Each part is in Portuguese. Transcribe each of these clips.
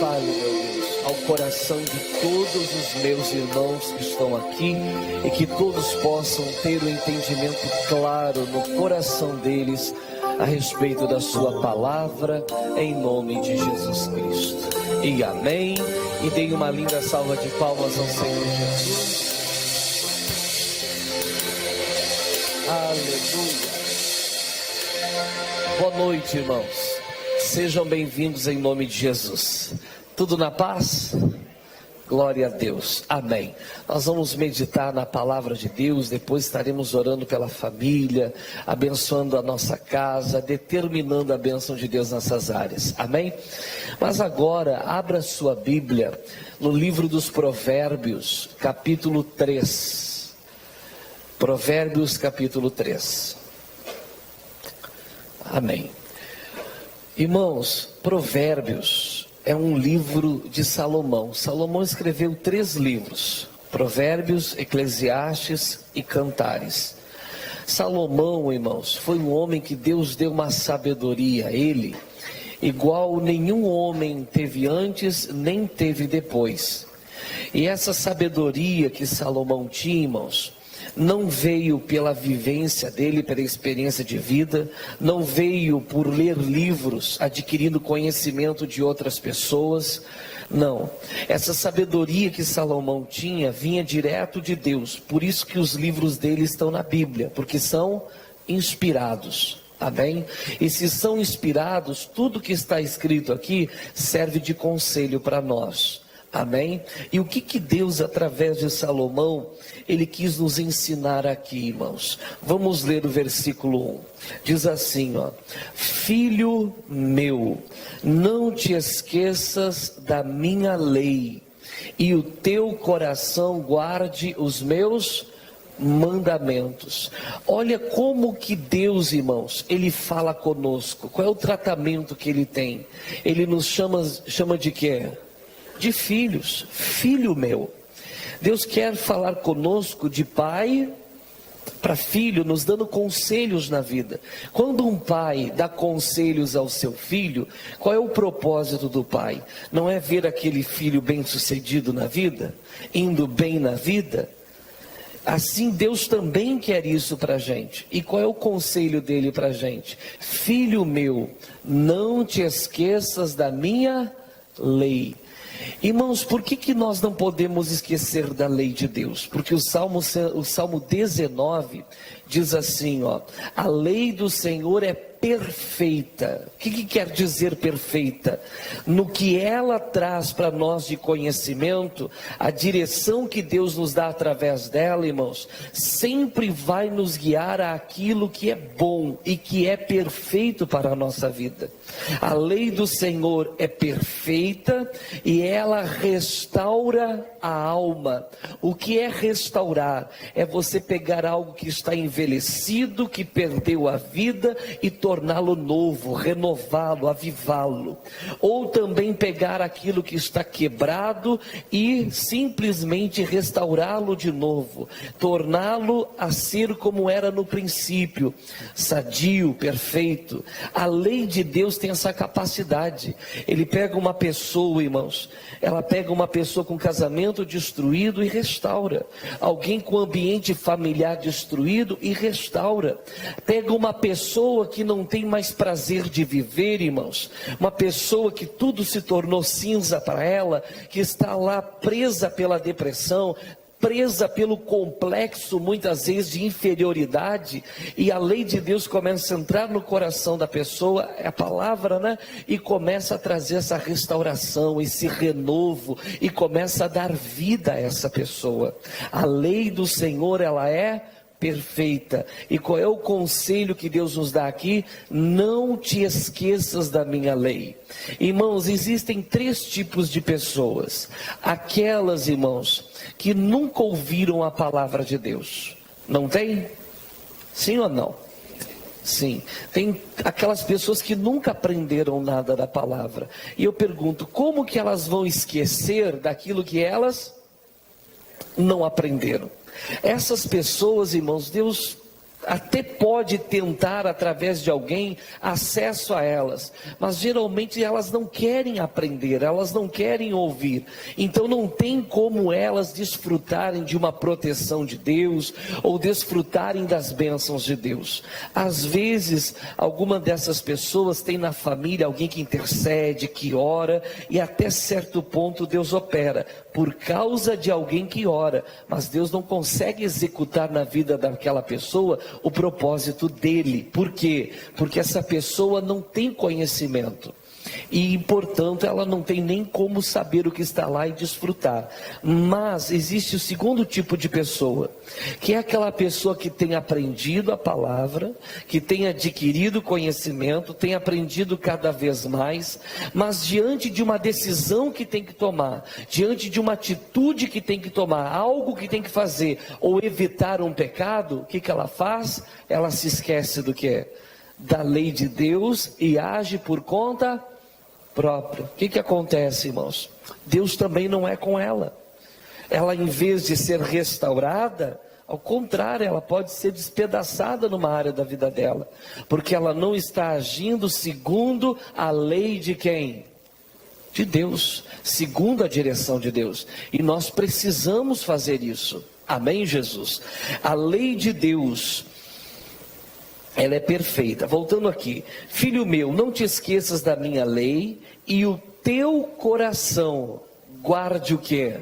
fale, meu Deus, ao coração de todos os meus irmãos que estão aqui e que todos possam ter o entendimento claro no coração deles a respeito da sua palavra, em nome de Jesus Cristo. E amém. E deem uma linda salva de palmas ao Senhor Jesus. Aleluia. Boa noite, irmãos. Sejam bem-vindos em nome de Jesus. Tudo na paz? Glória a Deus. Amém. Nós vamos meditar na palavra de Deus, depois estaremos orando pela família, abençoando a nossa casa, determinando a bênção de Deus nessas áreas. Amém? Mas agora, abra sua Bíblia no livro dos Provérbios, capítulo 3. Provérbios, capítulo 3. Amém. Irmãos, Provérbios é um livro de Salomão. Salomão escreveu 3 livros: Provérbios, Eclesiastes e Cantares. Salomão, irmãos, foi um homem que Deus deu uma sabedoria a ele, igual nenhum homem teve antes, nem teve depois. E essa sabedoria que Salomão tinha, irmãos, não veio pela vivência dele, pela experiência de vida, não veio por ler livros, adquirindo conhecimento de outras pessoas, não. Essa sabedoria que Salomão tinha, vinha direto de Deus, por isso que os livros dele estão na Bíblia, porque são inspirados. Amém? E se são inspirados, tudo que está escrito aqui serve de conselho para nós. Amém? E o que Deus, através de Salomão, ele quis nos ensinar aqui, irmãos? Vamos ler o versículo 1. Diz assim, ó: Filho meu, não te esqueças da minha lei, e o teu coração guarde os meus mandamentos. Olha como que Deus, irmãos, ele fala conosco. Qual é o tratamento que ele tem? Ele nos chama de quê? De filhos. Filho meu. Deus quer falar conosco de pai para filho, nos dando conselhos na vida. Quando um pai dá conselhos ao seu filho, qual é o propósito do pai? Não é ver aquele filho bem sucedido na vida, indo bem na vida? Assim Deus também quer isso para a gente. E qual é o conselho dele para a gente? Filho meu, não te esqueças da minha lei. Irmãos, por que nós não podemos esquecer da lei de Deus? Porque o Salmo 19 diz assim, ó: a lei do Senhor é perfeita. O que quer dizer perfeita? No que ela traz para nós de conhecimento, a direção que Deus nos dá através dela, irmãos, sempre vai nos guiar àquilo que é bom e que é perfeito para a nossa vida. A lei do Senhor é perfeita e ela restaura a alma. O que é restaurar? É você pegar algo que está envelhecido, que perdeu a vida, e torná-lo novo, renová-lo, avivá-lo. Ou também pegar aquilo que está quebrado e simplesmente restaurá-lo de novo, torná-lo a ser como era no princípio, sadio, perfeito. A lei de Deus tem essa capacidade. Ele pega uma pessoa, irmãos, ela pega uma pessoa com casamento destruído e restaura, alguém com ambiente familiar destruído e restaura. Pega uma pessoa que não tem mais prazer de viver, irmãos, uma pessoa que tudo se tornou cinza para ela, que está lá presa pela depressão, presa pelo complexo, muitas vezes, de inferioridade, e a lei de Deus começa a entrar no coração da pessoa, é a palavra, né? E começa a trazer essa restauração, esse renovo, e começa a dar vida a essa pessoa. A lei do Senhor, ela é perfeita. E qual é o conselho que Deus nos dá aqui? Não te esqueças da minha lei. Irmãos, existem 3 tipos de pessoas. Aquelas, irmãos, que nunca ouviram a palavra de Deus. Não tem? Sim ou não? Sim. Tem aquelas pessoas que nunca aprenderam nada da palavra. E eu pergunto, como que elas vão esquecer daquilo que elas não aprenderam? Essas pessoas, irmãos, Deus até pode tentar através de alguém acesso a elas, mas geralmente elas não querem aprender, elas não querem ouvir, então não tem como elas desfrutarem de uma proteção de Deus, ou desfrutarem das bênçãos de Deus. Às vezes, alguma dessas pessoas tem na família alguém que intercede, que ora, e até certo ponto Deus opera, por causa de alguém que ora, mas Deus não consegue executar na vida daquela pessoa o propósito dele. Por quê? Porque essa pessoa não tem conhecimento e, portanto, ela não tem nem como saber o que está lá e desfrutar. Mas existe o segundo tipo de pessoa, que é aquela pessoa que tem aprendido a palavra, que tem adquirido conhecimento, tem aprendido cada vez mais, mas diante de uma decisão que tem que tomar, diante de uma atitude que tem que tomar, algo que tem que fazer, ou evitar um pecado, o que ela faz? Ela se esquece do que é? Da lei de Deus e age por conta própria. O que acontece, irmãos? Deus também não é com ela. Ela, em vez de ser restaurada, ao contrário, ela pode ser despedaçada numa área da vida dela, porque ela não está agindo segundo a lei de quem? De Deus, segundo a direção de Deus. E nós precisamos fazer isso. Amém, Jesus? A lei de Deus, ela é perfeita. Voltando aqui, filho meu, não te esqueças da minha lei, e o teu coração guarde o que?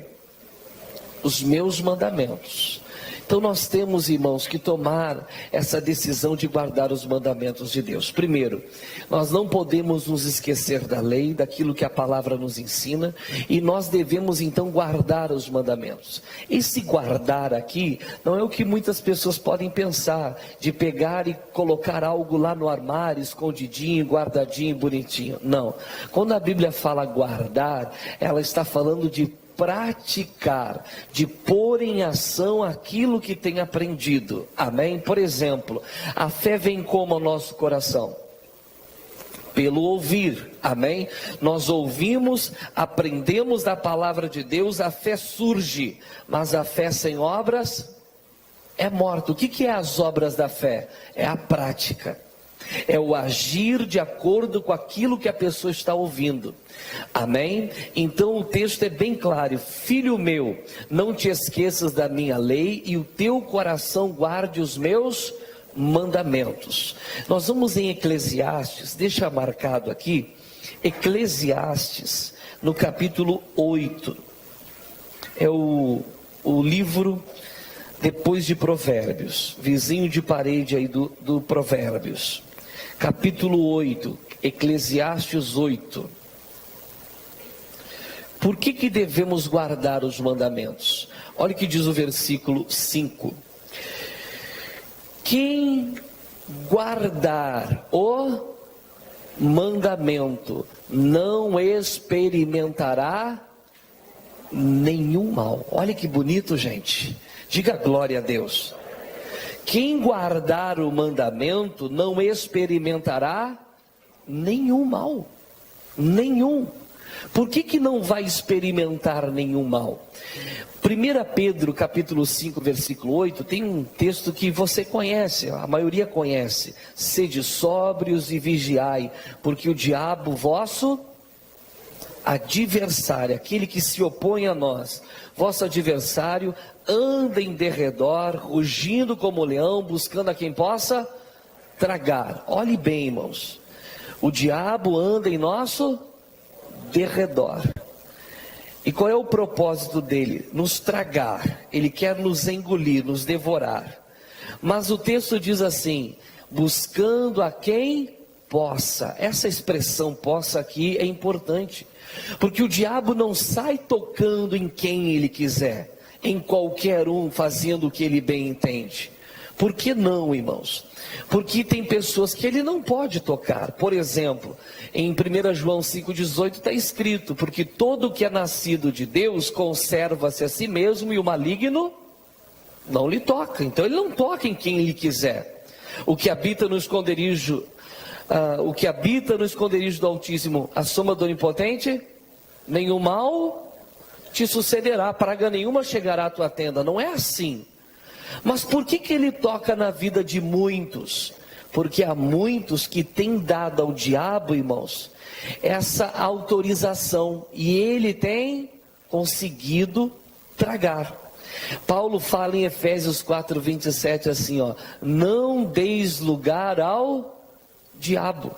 Os meus mandamentos. Então nós temos, irmãos, que tomar essa decisão de guardar os mandamentos de Deus. Primeiro, nós não podemos nos esquecer da lei, daquilo que a palavra nos ensina, e nós devemos então guardar os mandamentos. Esse guardar aqui não é o que muitas pessoas podem pensar, de pegar e colocar algo lá no armário, escondidinho, guardadinho, bonitinho. Não. Quando a Bíblia fala guardar, ela está falando de praticar, de pôr em ação aquilo que tem aprendido. Amém? Por exemplo, a fé vem como ao nosso coração? Pelo ouvir. Amém? Nós ouvimos, aprendemos da palavra de Deus, a fé surge, mas a fé sem obras é morta. O que é as obras da fé? É a prática. É o agir de acordo com aquilo que a pessoa está ouvindo. Amém? Então o texto é bem claro: filho meu, não te esqueças da minha lei, e o teu coração guarde os meus mandamentos. Nós vamos em Eclesiastes, deixa marcado aqui, Eclesiastes, no capítulo 8. É o livro depois de Provérbios, vizinho de parede aí do Provérbios. Capítulo 8, Eclesiastes 8. Por que devemos guardar os mandamentos? Olha o que diz o versículo 5. Quem guardar o mandamento não experimentará nenhum mal. Olha que bonito, gente. Diga glória a Deus. Quem guardar o mandamento não experimentará nenhum mal. Nenhum. Por que não vai experimentar nenhum mal? 1 Pedro capítulo 5, versículo 8, tem um texto que você conhece, a maioria conhece. Sede sóbrios e vigiai, porque o diabo vosso adversário, aquele que se opõe a nós, vosso adversário, anda em derredor, rugindo como leão, buscando a quem possa tragar. Olhe bem, irmãos, o diabo anda em nosso derredor. E qual é o propósito dele? Nos tragar. Ele quer nos engolir, nos devorar. Mas o texto diz assim: buscando a quem possa. Essa expressão possa aqui é importante, porque o diabo não sai tocando em quem ele quiser, em qualquer um, fazendo o que ele bem entende. Por que não, irmãos? Porque tem pessoas que ele não pode tocar. Por exemplo, em 1 João 5,18 está escrito: porque todo que é nascido de Deus conserva-se a si mesmo, e o maligno não lhe toca. Então ele não toca em quem ele quiser. O que habita no esconderijo do Altíssimo, a sombra do Onipotente, nenhum mal te sucederá, praga nenhuma chegará à tua tenda. Não é assim. Mas por que ele toca na vida de muitos? Porque há muitos que têm dado ao diabo, irmãos, essa autorização, e ele tem conseguido tragar. Paulo fala em Efésios 4:27 assim, não deis lugar ao diabo.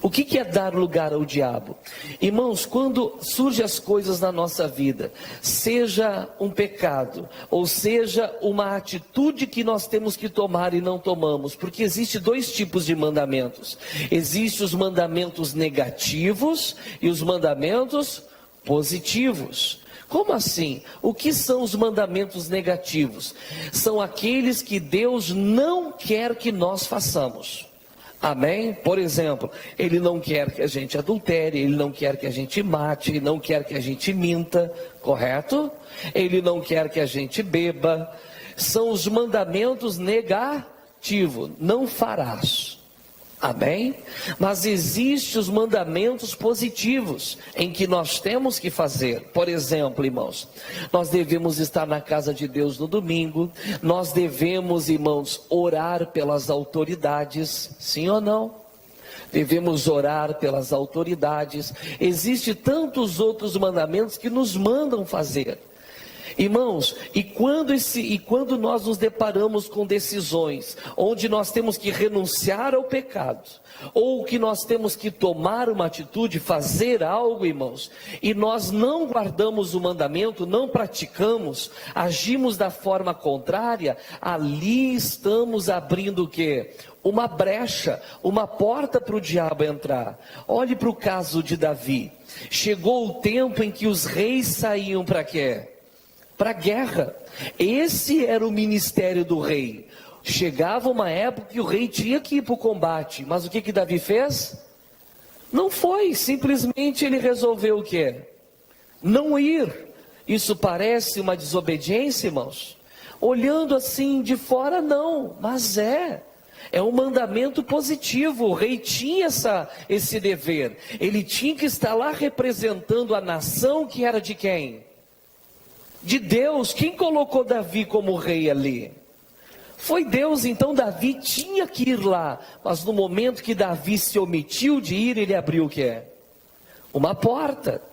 O que é dar lugar ao diabo? Irmãos, quando surgem as coisas na nossa vida, seja um pecado, ou seja uma atitude que nós temos que tomar e não tomamos, porque existem dois tipos de mandamentos. Existem os mandamentos negativos e os mandamentos positivos. Como assim? O que são os mandamentos negativos? São aqueles que Deus não quer que nós façamos. Amém? Por exemplo, Ele não quer que a gente adultere, Ele não quer que a gente mate, Ele não quer que a gente minta, correto? Ele não quer que a gente beba. São os mandamentos negativos, não farás. Amém? Mas existem os mandamentos positivos, em que nós temos que fazer. Por exemplo, irmãos, nós devemos estar na casa de Deus no domingo. Nós devemos, irmãos, orar pelas autoridades, sim ou não? Devemos orar pelas autoridades. Existem tantos outros mandamentos que nos mandam fazer. Irmãos, e quando nós nos deparamos com decisões onde nós temos que renunciar ao pecado, ou que nós temos que tomar uma atitude, fazer algo, irmãos, e nós não guardamos o mandamento, não praticamos, agimos da forma contrária, ali estamos abrindo o quê? Uma brecha, uma porta para o diabo entrar. Olhe para o caso de Davi. Chegou o tempo em que os reis saíam para quê? Para a guerra. Esse era o ministério do rei. Chegava uma época que o rei tinha que ir para o combate, mas o que Davi fez? Não foi, simplesmente ele resolveu o quê? Não ir. Isso parece uma desobediência, irmãos? Olhando assim de fora, não, mas é um mandamento positivo. O rei tinha esse dever, ele tinha que estar lá representando a nação que era de quem? De Deus. Quem colocou Davi como rei ali? Foi Deus. Então Davi tinha que ir lá, mas no momento que Davi se omitiu de ir, ele abriu o quê? Uma porta.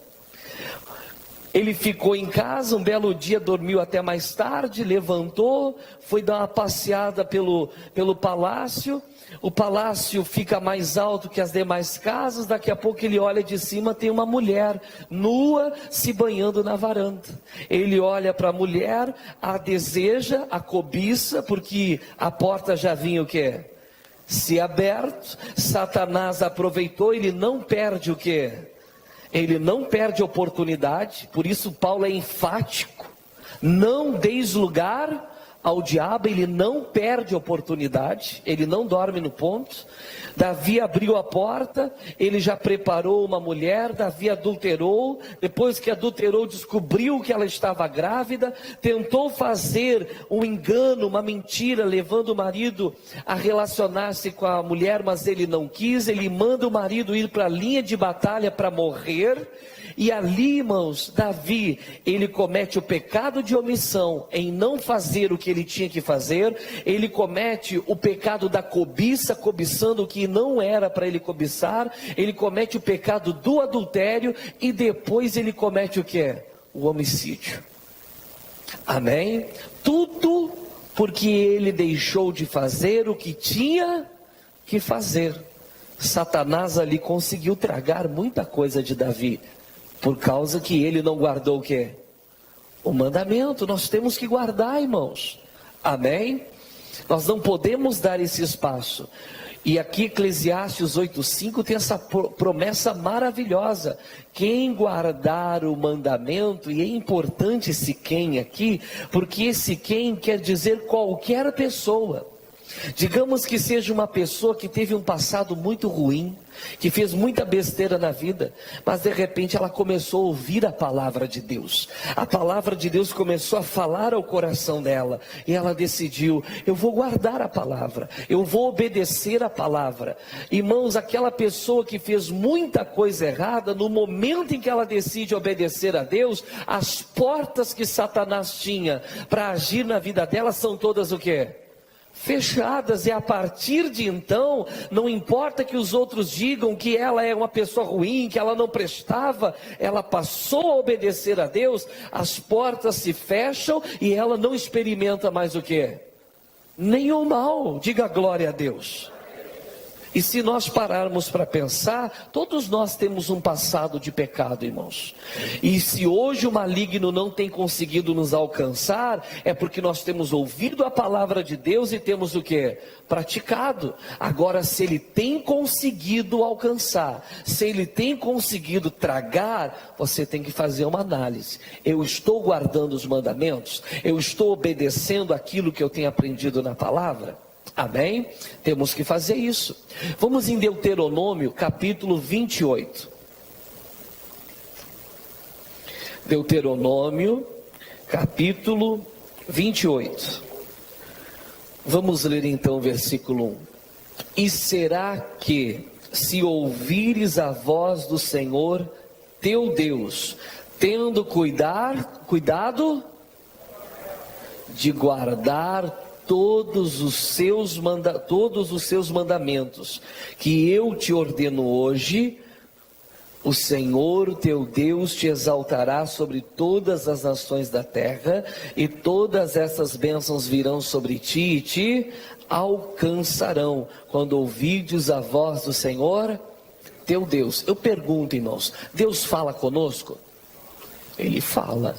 Ele ficou em casa, um belo dia dormiu até mais tarde, levantou, foi dar uma passeada pelo palácio. O palácio fica mais alto que as demais casas. Daqui a pouco ele olha de cima, tem uma mulher nua se banhando na varanda. Ele olha para a mulher, a deseja, a cobiça, porque a porta já vinha o quê? Se aberto. Satanás aproveitou. Ele não perde o quê? Ele não perde oportunidade. Por isso Paulo é enfático: não deis lugar ao diabo. Ele não perde oportunidade, ele não dorme no ponto. Davi abriu a porta, ele já preparou uma mulher. Davi adulterou, depois que adulterou descobriu que ela estava grávida, tentou fazer um engano, uma mentira, levando o marido a relacionar-se com a mulher, mas ele não quis. Ele manda o marido ir para a linha de batalha para morrer. E ali, irmãos, Davi, ele comete o pecado de omissão em não fazer o que ele tinha que fazer. Ele comete o pecado da cobiça, cobiçando o que não era para ele cobiçar. Ele comete o pecado do adultério e depois ele comete o que? O homicídio. Amém? Tudo porque ele deixou de fazer o que tinha que fazer. Satanás ali conseguiu tragar muita coisa de Davi, por causa que ele não guardou o quê? O mandamento. Nós temos que guardar, irmãos. Amém? Nós não podemos dar esse espaço. E aqui Eclesiastes 8:5 tem essa promessa maravilhosa: quem guardar o mandamento. E é importante esse quem aqui, porque esse quem quer dizer qualquer pessoa. Digamos que seja uma pessoa que teve um passado muito ruim, que fez muita besteira na vida, mas de repente ela começou a ouvir a palavra de Deus. A palavra de Deus começou a falar ao coração dela, e ela decidiu: eu vou guardar a palavra, eu vou obedecer a palavra. Irmãos, aquela pessoa que fez muita coisa errada, no momento em que ela decide obedecer a Deus, as portas que Satanás tinha para agir na vida dela são todas o quê? Fechadas. E a partir de então, não importa que os outros digam que ela é uma pessoa ruim, que ela não prestava, ela passou a obedecer a Deus, as portas se fecham e ela não experimenta mais o quê? Nenhum mal. Diga glória a Deus. E se nós pararmos para pensar, todos nós temos um passado de pecado, irmãos. E se hoje o maligno não tem conseguido nos alcançar, é porque nós temos ouvido a palavra de Deus e temos o quê? Praticado. Agora, se ele tem conseguido alcançar, se ele tem conseguido tragar, você tem que fazer uma análise. Eu estou guardando os mandamentos? Eu estou obedecendo aquilo que eu tenho aprendido na palavra? Amém? Temos que fazer isso. Vamos em Deuteronômio capítulo 28. Deuteronômio capítulo 28. Vamos ler então o versículo 1. E será que, se ouvires a voz do Senhor teu Deus, tendo cuidado de guardar todos os seus mandamentos, que eu te ordeno hoje, o Senhor teu Deus te exaltará sobre todas as nações da terra, e todas essas bênçãos virão sobre ti e te alcançarão, quando ouvirdes a voz do Senhor teu Deus. Eu pergunto, irmãos, Deus fala conosco? Ele fala,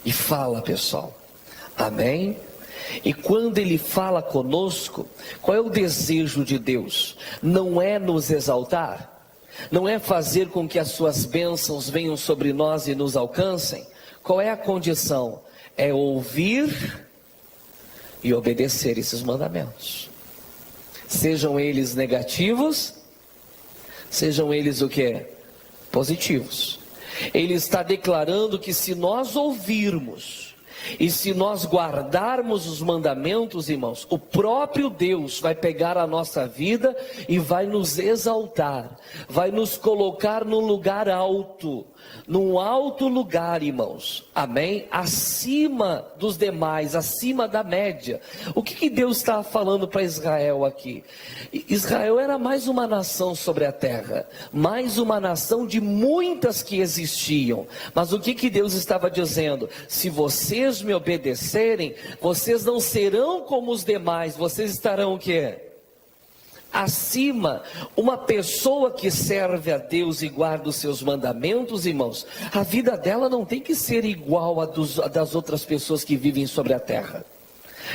e fala, pessoal. Amém? E quando ele fala conosco, qual é o desejo de Deus? Não é nos exaltar? Não é fazer com que as suas bênçãos venham sobre nós e nos alcancem? Qual é a condição? É ouvir e obedecer esses mandamentos. Sejam eles negativos, sejam eles o quê? Positivos. Ele está declarando que se nós ouvirmos e se nós guardarmos os mandamentos, irmãos, o próprio Deus vai pegar a nossa vida e vai nos exaltar, vai nos colocar num lugar alto, num alto lugar, irmãos, amém? Acima dos demais, acima da média. O que Deus está falando para Israel aqui? Israel era mais uma nação sobre a terra, mais uma nação de muitas que existiam, mas o que Deus estava dizendo? Se vocês me obedecerem, vocês não serão como os demais, vocês estarão o quê? Acima. Uma pessoa que serve a Deus e guarda os seus mandamentos, irmãos, a vida dela não tem que ser igual a das outras pessoas que vivem sobre a terra.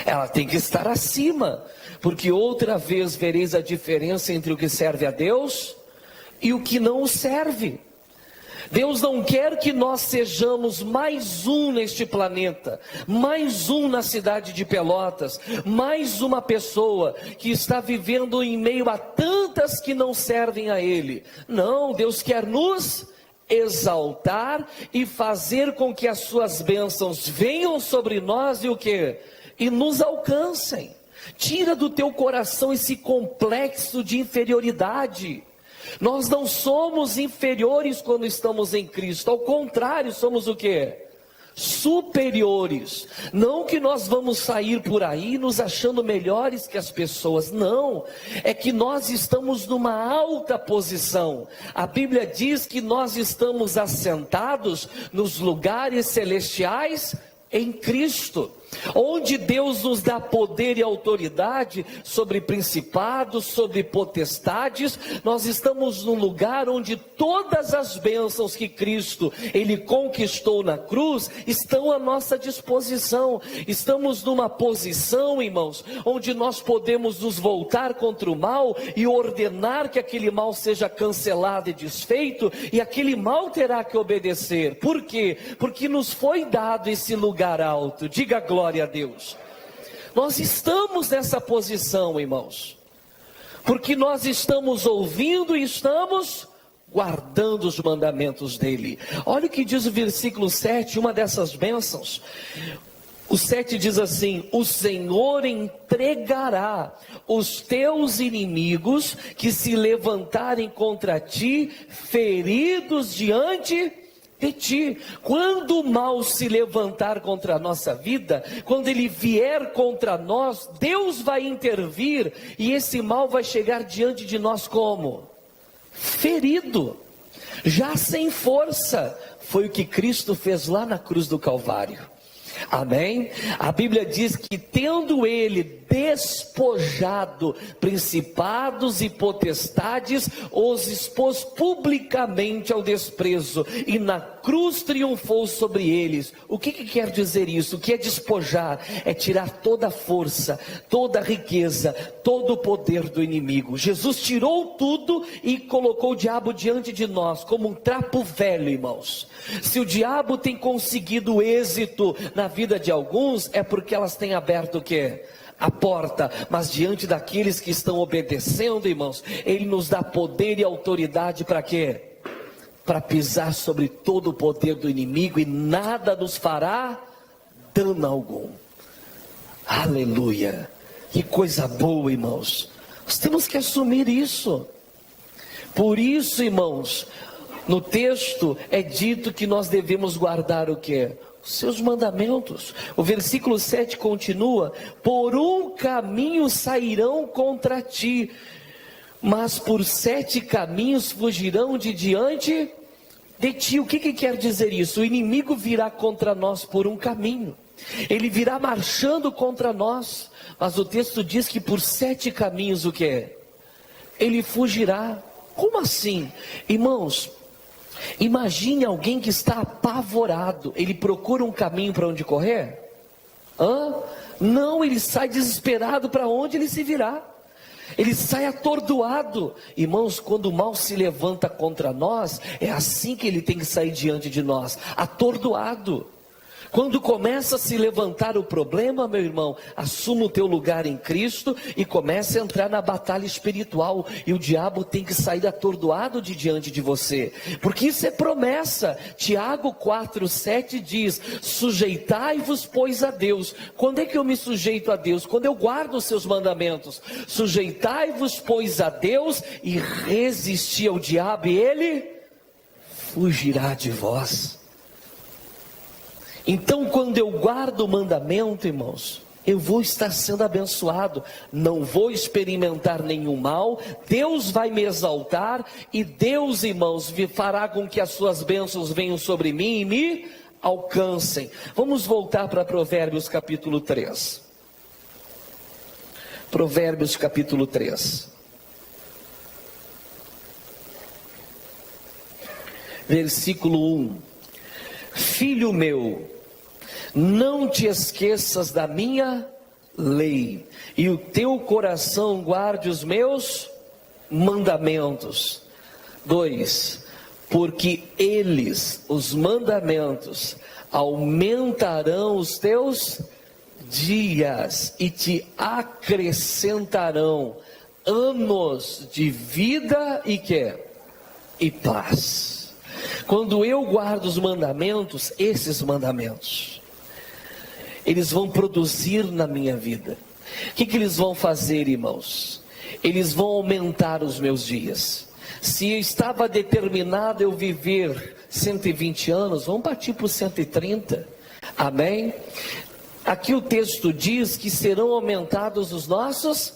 Ela tem que estar acima, porque outra vez vereis a diferença entre o que serve a Deus e o que não o serve. Deus não quer que nós sejamos mais um neste planeta, mais um na cidade de Pelotas, mais uma pessoa que está vivendo em meio a tantas que não servem a Ele. Não, Deus quer nos exaltar e fazer com que as suas bênçãos venham sobre nós e o quê? E nos alcancem. Tira do teu coração esse complexo de inferioridade. Nós não somos inferiores quando estamos em Cristo, ao contrário, somos o quê? Superiores. Não que nós vamos sair por aí nos achando melhores que as pessoas, não, é que nós estamos numa alta posição. A Bíblia diz que nós estamos assentados nos lugares celestiais em Cristo, onde Deus nos dá poder e autoridade sobre principados, sobre potestades. Nós estamos num lugar onde todas as bênçãos que Cristo, Ele conquistou na cruz, estão à nossa disposição. Estamos numa posição, irmãos, onde nós podemos nos voltar contra o mal e ordenar que aquele mal seja cancelado e desfeito, e aquele mal terá que obedecer. Por quê? Porque nos foi dado esse lugar alto. Diga glória a Deus. Nós estamos nessa posição, irmãos, porque nós estamos ouvindo e estamos guardando os mandamentos dele. Olha o que diz o versículo 7, uma dessas bênçãos. O 7 diz assim: o Senhor entregará os teus inimigos que se levantarem contra ti, feridos diante de ti. Quando o mal se levantar contra a nossa vida, quando ele vier contra nós, Deus vai intervir e esse mal vai chegar diante de nós como? Ferido, já sem força. Foi o que Cristo fez lá na cruz do Calvário. Amém? A Bíblia diz que tendo ele despojado principados e potestades, os expôs publicamente ao desprezo, e na cruz triunfou sobre eles. O que quer dizer isso? O que é despojar? É tirar toda a força, toda a riqueza, todo o poder do inimigo. Jesus tirou tudo e colocou o diabo diante de nós como um trapo velho, irmãos. Se o diabo tem conseguido êxito na vida de alguns, é porque elas têm aberto o quê? A porta. Mas diante daqueles que estão obedecendo, irmãos, ele nos dá poder e autoridade para quê? Para pisar sobre todo o poder do inimigo, e nada nos fará dano algum. Aleluia! Que coisa boa, irmãos. Nós temos que assumir isso. Por isso, irmãos, no texto é dito que nós devemos guardar o quê? Os seus mandamentos. O versículo 7 continua: por um caminho sairão contra ti, mas por 7 caminhos fugirão de diante de ti. O que quer dizer isso? O inimigo virá contra nós por um caminho, ele virá marchando contra nós, mas o texto diz que por 7 caminhos o que? Ele fugirá. Como assim? Irmãos, imagine alguém que está apavorado, ele procura um caminho para onde correr? Não, ele sai desesperado para onde ele se virá. Ele sai atordoado. Irmãos, quando o mal se levanta contra nós, é assim que ele tem que sair diante de nós, atordoado. Quando começa a se levantar o problema, meu irmão, assuma o teu lugar em Cristo e comece a entrar na batalha espiritual, e o diabo tem que sair atordoado de diante de você, porque isso é promessa. Tiago 4:7 diz: sujeitai-vos pois a Deus. Quando é que eu me sujeito a Deus? Quando eu guardo os seus mandamentos. Sujeitai-vos pois a Deus e resisti ao diabo, e ele fugirá de vós. Então, quando eu guardo o mandamento, irmãos, eu vou estar sendo abençoado, não vou experimentar nenhum mal, Deus vai me exaltar, e Deus, irmãos, fará com que as suas bênçãos venham sobre mim e me alcancem. Vamos voltar para Provérbios capítulo 3. Provérbios capítulo 3. Versículo 1. Filho meu, não te esqueças da minha lei, e o teu coração guarde os meus mandamentos. 2. Porque eles, os mandamentos, aumentarão os teus dias e te acrescentarão anos de vida e paz. Quando eu guardo os mandamentos, esses mandamentos, eles vão produzir na minha vida. O que eles vão fazer, irmãos? Eles vão aumentar os meus dias. Se eu estava determinado eu viver 120 anos, vamos partir para os 130. Amém? Aqui o texto diz que serão aumentados os nossos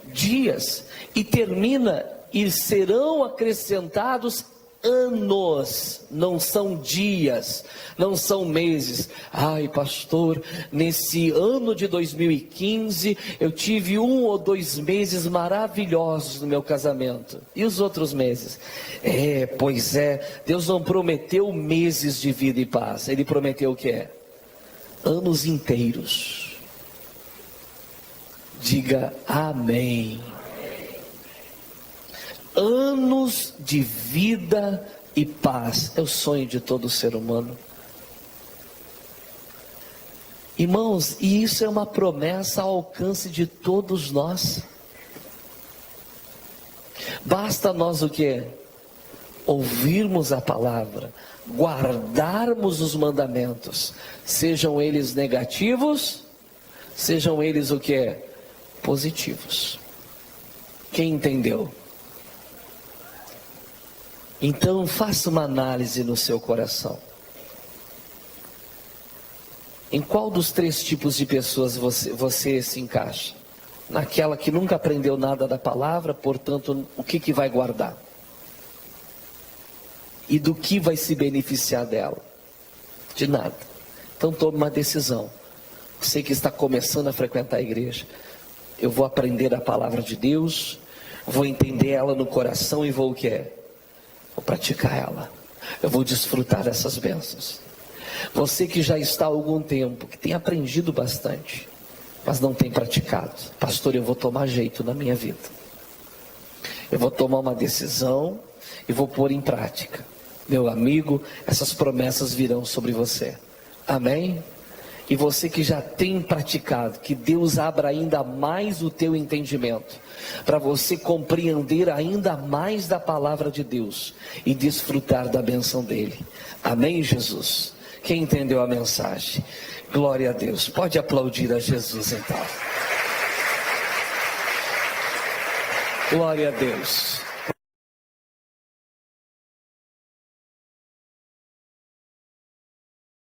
dias. E termina: e serão acrescentados anos, não são dias, não são meses. Ai, pastor, nesse ano de 2015 eu tive 1 ou 2 meses maravilhosos no meu casamento. E os outros meses? Pois é, Deus não prometeu meses de vida e paz, Ele prometeu o que? Anos inteiros. Diga amém. Anos de vida e paz, é o sonho de todo ser humano. Irmãos, e isso é uma promessa ao alcance de todos nós. Basta nós o quê? Ouvirmos a palavra, guardarmos os mandamentos, sejam eles negativos, sejam eles o quê? Positivos. Quem entendeu? Então faça uma análise no seu coração. Em qual dos 3 tipos de pessoas você se encaixa? Naquela que nunca aprendeu nada da palavra, portanto, o que vai guardar? E do que vai se beneficiar dela? De nada. Então tome uma decisão. Você que está começando a frequentar a igreja, eu vou aprender a palavra de Deus, vou entender ela no coração e vou o quê? Vou praticar ela. Eu vou desfrutar dessas bênçãos. Você que já está há algum tempo, que tem aprendido bastante, mas não tem praticado. Pastor, eu vou tomar jeito na minha vida. Eu vou tomar uma decisão e vou pôr em prática. Meu amigo, essas promessas virão sobre você. Amém? E você que já tem praticado, que Deus abra ainda mais o teu entendimento, para você compreender ainda mais da palavra de Deus e desfrutar da bênção dele. Amém, Jesus? Quem entendeu a mensagem? Glória a Deus. Pode aplaudir a Jesus então. Glória a Deus.